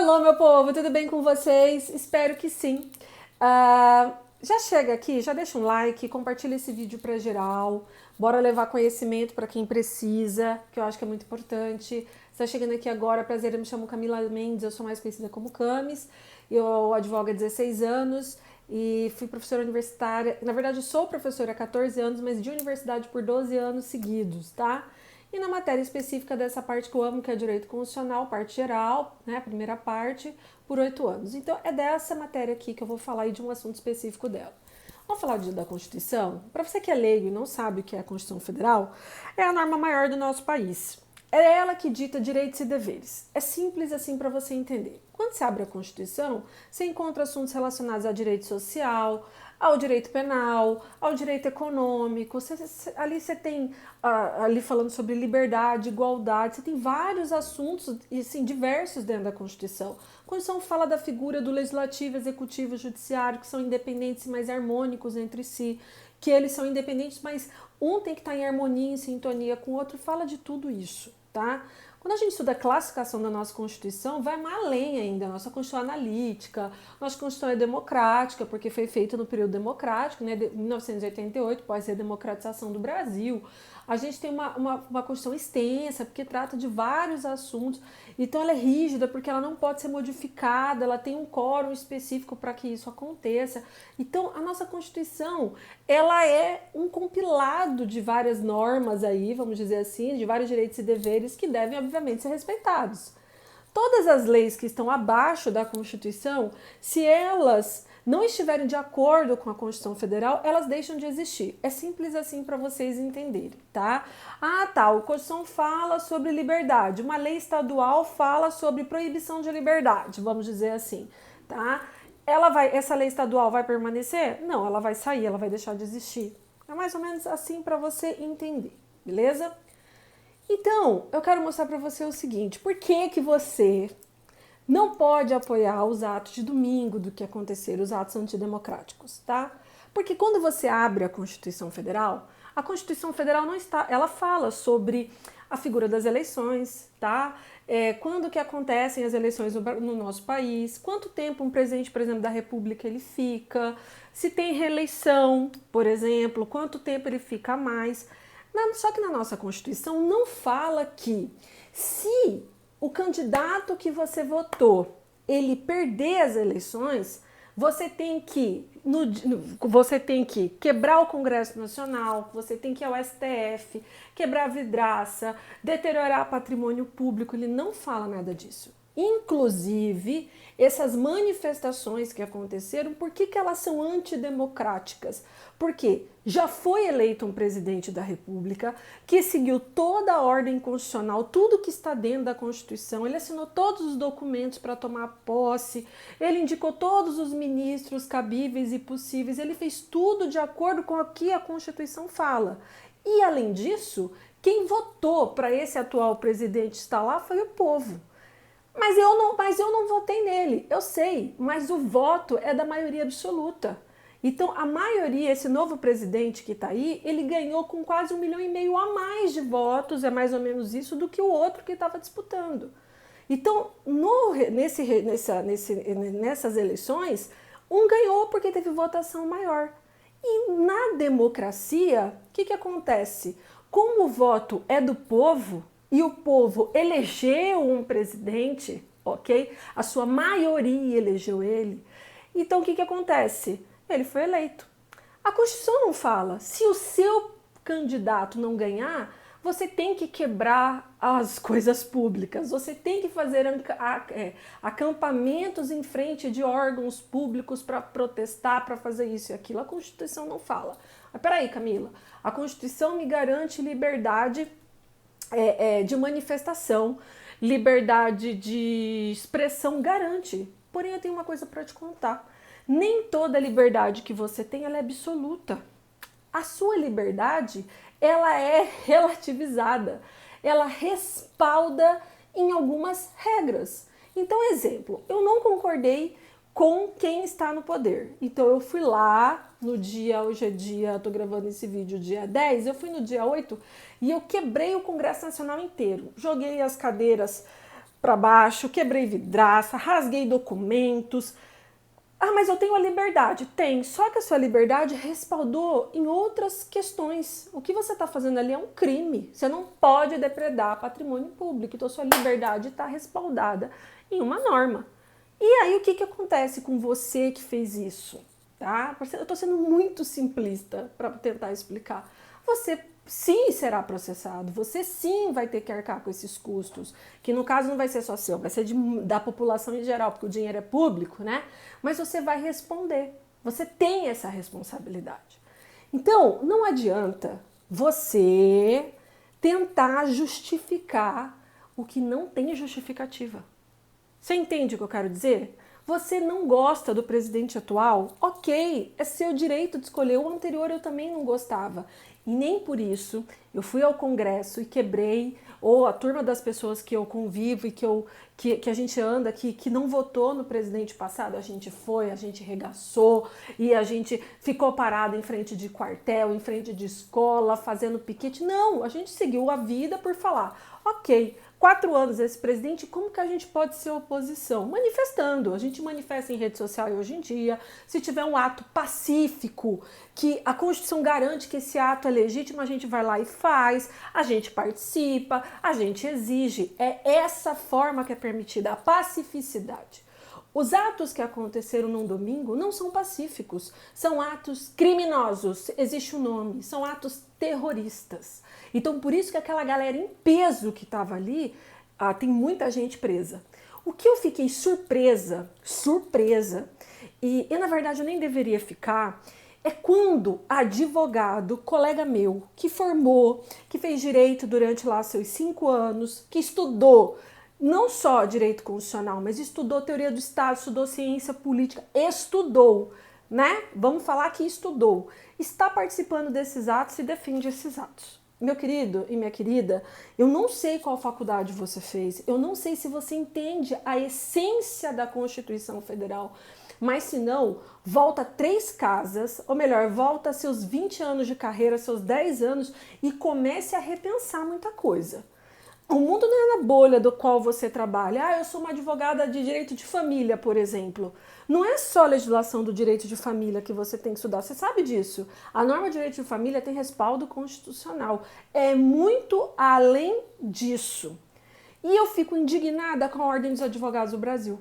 Alô, meu povo, tudo bem com vocês? Espero que sim. Já chega aqui, já deixa um like, compartilha esse vídeo para geral. Bora levar conhecimento para quem precisa, que eu acho que é muito importante. Você está chegando aqui agora, prazer, eu me chamo Camila Mendes, eu sou mais conhecida como Camis. Eu advogo há 16 anos e fui professora universitária. Na verdade, eu sou professora há 14 anos, mas de universidade por 12 anos seguidos, tá? E na matéria específica dessa parte que eu amo, que é Direito Constitucional, parte geral, né, a primeira parte, por 8 anos. Então, é dessa matéria aqui que eu vou falar aí de um assunto específico dela. Vamos falar da Constituição? Para você que é leigo e não sabe o que é a Constituição Federal, é a norma maior do nosso país. É ela que dita direitos e deveres. É simples assim para você entender. Quando você abre a Constituição, você encontra assuntos relacionados a direito social, ao direito penal, ao direito econômico. Ali você tem, ali falando sobre liberdade, igualdade, você tem vários assuntos assim, diversos dentro da Constituição. A Constituição fala da figura do legislativo, executivo e judiciário, que são independentes e mais harmônicos entre si, que eles são independentes, mas um tem que estar em harmonia, em sintonia com o outro, fala de tudo isso, tá? Quando a gente estuda a classificação da nossa Constituição, vai mais além ainda. A nossa Constituição é analítica, nossa Constituição é democrática, porque foi feita no período democrático, né, de 1988, pós-redemocratização do Brasil. A gente tem uma Constituição extensa, porque trata de vários assuntos. Então ela é rígida, porque ela não pode ser modificada, ela tem um quórum específico para que isso aconteça. Então a nossa Constituição, ela é um compilado de várias normas aí, vamos dizer assim, de vários direitos e deveres que devem, obviamente, ser respeitados. Todas as leis que estão abaixo da Constituição, se elas não estiverem de acordo com a Constituição Federal, elas deixam de existir. É simples assim para vocês entenderem, tá? A Constituição fala sobre liberdade, uma lei estadual fala sobre proibição de liberdade, vamos dizer assim, tá? Essa lei estadual vai permanecer? Não, ela vai sair, ela vai deixar de existir. É mais ou menos assim para você entender, beleza? Então, eu quero mostrar para você o seguinte, por que você não pode apoiar os atos de domingo do que aconteceram, os atos antidemocráticos, tá? Porque quando você abre a Constituição Federal não está, ela fala sobre a figura das eleições, tá? Quando que acontecem as eleições no nosso país, quanto tempo um presidente, por exemplo, da República ele fica, se tem reeleição, por exemplo, quanto tempo ele fica a mais. Só que na nossa Constituição não fala que se o candidato que você votou, ele perder as eleições, você tem que quebrar o Congresso Nacional, você tem que ir ao STF, quebrar a vidraça, deteriorar patrimônio público, ele não fala nada disso. Inclusive, essas manifestações que aconteceram, por que elas são antidemocráticas? Porque já foi eleito um presidente da República que seguiu toda a ordem constitucional, tudo que está dentro da Constituição, ele assinou todos os documentos para tomar posse, ele indicou todos os ministros cabíveis e possíveis, ele fez tudo de acordo com o que a Constituição fala. E, além disso, quem votou para esse atual presidente estar lá foi o povo. Mas eu não votei nele, eu sei, mas o voto é da maioria absoluta. Então, a maioria, esse novo presidente que está aí, ele ganhou com quase 1,5 milhão a mais de votos, é mais ou menos isso, do que o outro que estava disputando. Então, nessas eleições, um ganhou porque teve votação maior. E na democracia, o que acontece? Como o voto é do povo, e o povo elegeu um presidente, ok? A sua maioria elegeu ele. Então, o que acontece? Ele foi eleito. A Constituição não fala. Se o seu candidato não ganhar, você tem que quebrar as coisas públicas, você tem que fazer acampamentos em frente de órgãos públicos para protestar, para fazer isso e aquilo. A Constituição não fala. Mas peraí, Camila, a Constituição me garante liberdade de manifestação, liberdade de expressão, garante. Porém, eu tenho uma coisa para te contar. Nem toda liberdade que você tem ela é absoluta. A sua liberdade ela é relativizada, ela respalda em algumas regras. Então, exemplo, eu não concordei com quem está no poder. Então eu fui lá no dia, hoje é dia, tô gravando esse vídeo dia 10, eu fui no dia 8 e eu quebrei o Congresso Nacional inteiro. Joguei as cadeiras para baixo, quebrei vidraça, rasguei documentos. Ah, mas eu tenho a liberdade. Tem, só que a sua liberdade respaldou em outras questões. O que você está fazendo ali é um crime. Você não pode depredar patrimônio público. Então, sua liberdade está respaldada em uma norma. E aí, o que acontece com você que fez isso? Tá? Eu estou sendo muito simplista para tentar explicar. Você sim será processado, você sim vai ter que arcar com esses custos, que no caso não vai ser só seu, vai ser da população em geral, porque o dinheiro é público, né? Mas você vai responder, você tem essa responsabilidade. Então, não adianta você tentar justificar o que não tem justificativa. Você entende o que eu quero dizer? Você não gosta do presidente atual? Ok, é seu direito de escolher. O anterior eu também não gostava. E nem por isso eu fui ao Congresso e quebrei, ou a turma das pessoas que eu convivo e que a gente anda, que não votou no presidente passado, a gente foi, a gente regaçou e a gente ficou parado em frente de quartel, em frente de escola, fazendo piquete. Não, a gente seguiu a vida por falar, ok, 4 anos esse presidente, como que a gente pode ser oposição? Manifestando. A gente manifesta em rede social hoje em dia. Se tiver um ato pacífico, que a Constituição garante que esse ato é legítimo, a gente vai lá e faz, a gente participa, a gente exige. É essa forma que é permitida, a pacificidade. Os atos que aconteceram num domingo não são pacíficos, são atos criminosos, existe o nome, são atos terroristas. Então, por isso que aquela galera em peso que estava ali, tem muita gente presa. O que eu fiquei surpresa, e na verdade eu nem deveria ficar, é quando advogado, colega meu, que formou, que fez direito durante lá seus 5 anos, que estudou não só direito constitucional, mas estudou teoria do Estado, estudou ciência política, estudou, né? Vamos falar que estudou. Está participando desses atos e defende esses atos. Meu querido e minha querida, eu não sei qual faculdade você fez, eu não sei se você entende a essência da Constituição Federal, mas se não, volta 3 casas, ou melhor, volta seus 20 anos de carreira, seus 10 anos e comece a repensar muita coisa. O mundo não é na bolha do qual você trabalha. Ah, eu sou uma advogada de direito de família, por exemplo. Não é só a legislação do direito de família que você tem que estudar. Você sabe disso. A norma de direito de família tem respaldo constitucional. É muito além disso. E eu fico indignada com a Ordem dos Advogados do Brasil.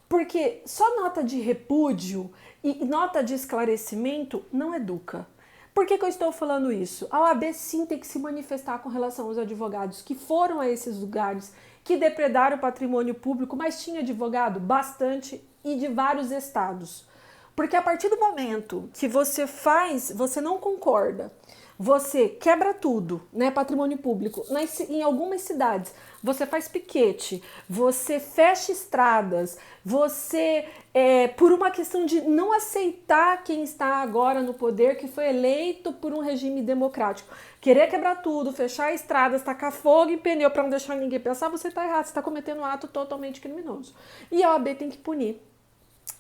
Porque só nota de repúdio e nota de esclarecimento não educa. Por que eu estou falando isso? A OAB sim tem que se manifestar com relação aos advogados que foram a esses lugares, que depredaram o patrimônio público, mas tinha advogado bastante e de vários estados. Porque a partir do momento que você não concorda, você quebra tudo, né, patrimônio público, em algumas cidades, você faz piquete, você fecha estradas, você, por uma questão de não aceitar quem está agora no poder, que foi eleito por um regime democrático, querer quebrar tudo, fechar estradas, tacar fogo em pneu para não deixar ninguém pensar, você está errado, você está cometendo um ato totalmente criminoso. E a OAB tem que punir.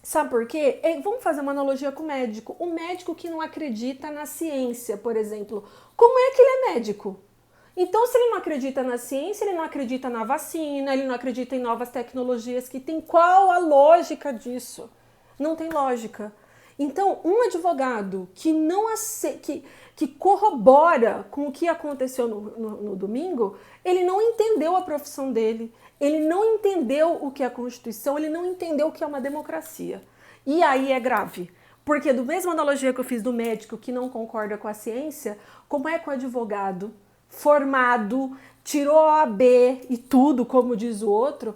Sabe por quê? Vamos fazer uma analogia com o médico. O médico que não acredita na ciência, por exemplo, como é que ele é médico? Então, se ele não acredita na ciência, ele não acredita na vacina, ele não acredita em novas tecnologias que tem. Qual a lógica disso? Não tem lógica. Então, um advogado que não que corrobora com o que aconteceu no domingo, ele não entendeu a profissão dele, ele não entendeu o que é a Constituição, ele não entendeu o que é uma democracia. E aí é grave. Porque do mesma analogia que eu fiz do médico que não concorda com a ciência, como é com o advogado formado, tirou a OAB e tudo, como diz o outro,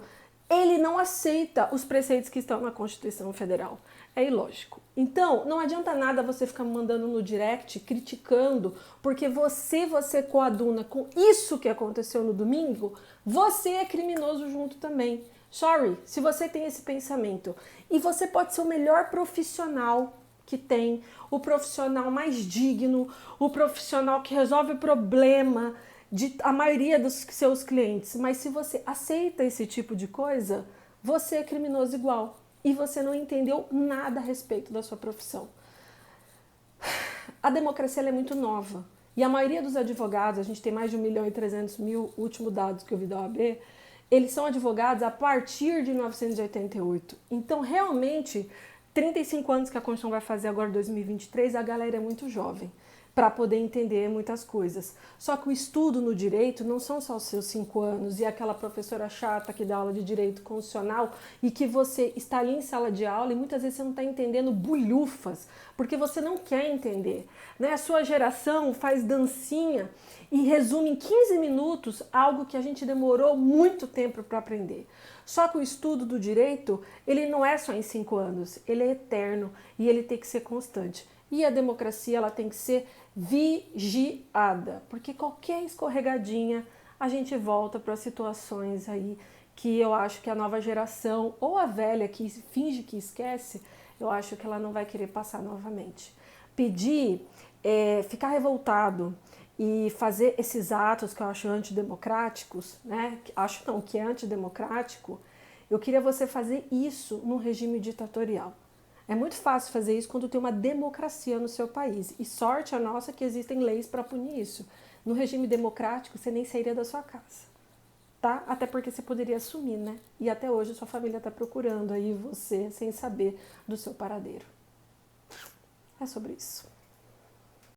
ele não aceita os preceitos que estão na Constituição Federal. É ilógico. Então, não adianta nada você ficar mandando no direct, criticando, porque você coaduna com isso que aconteceu no domingo, você é criminoso junto também. Sorry, se você tem esse pensamento. E você pode ser o melhor profissional que tem, o profissional mais digno, o profissional que resolve o problema de a maioria dos seus clientes. Mas se você aceita esse tipo de coisa, você é criminoso igual. E você não entendeu nada a respeito da sua profissão. A democracia é muito nova. E a maioria dos advogados, a gente tem mais de 1.300.000, último dados que eu vi da OAB, eles são advogados a partir de 1988. Então, realmente, 35 anos que a Constituição vai fazer agora, 2023, a galera é muito jovem para poder entender muitas coisas. Só que o estudo no direito não são só os seus 5 anos e aquela professora chata que dá aula de direito constitucional e que você está ali em sala de aula e muitas vezes você não está entendendo bulhufas, porque você não quer entender. Né? A sua geração faz dancinha e resume em 15 minutos algo que a gente demorou muito tempo para aprender. Só que o estudo do direito, ele não é só em 5 anos, ele é eterno e ele tem que ser constante. E a democracia, ela tem que ser vigiada, porque qualquer escorregadinha a gente volta para situações aí que eu acho que a nova geração ou a velha que finge que esquece, eu acho que ela não vai querer passar novamente. Pedir, ficar revoltado e fazer esses atos que eu acho antidemocráticos, né? Acho não, que é antidemocrático, eu queria você fazer isso num regime ditatorial. É muito fácil fazer isso quando tem uma democracia no seu país. E sorte a nossa que existem leis para punir isso. No regime democrático, você nem sairia da sua casa. Tá? Até porque você poderia sumir, né? E até hoje sua família está procurando aí você sem saber do seu paradeiro. É sobre isso.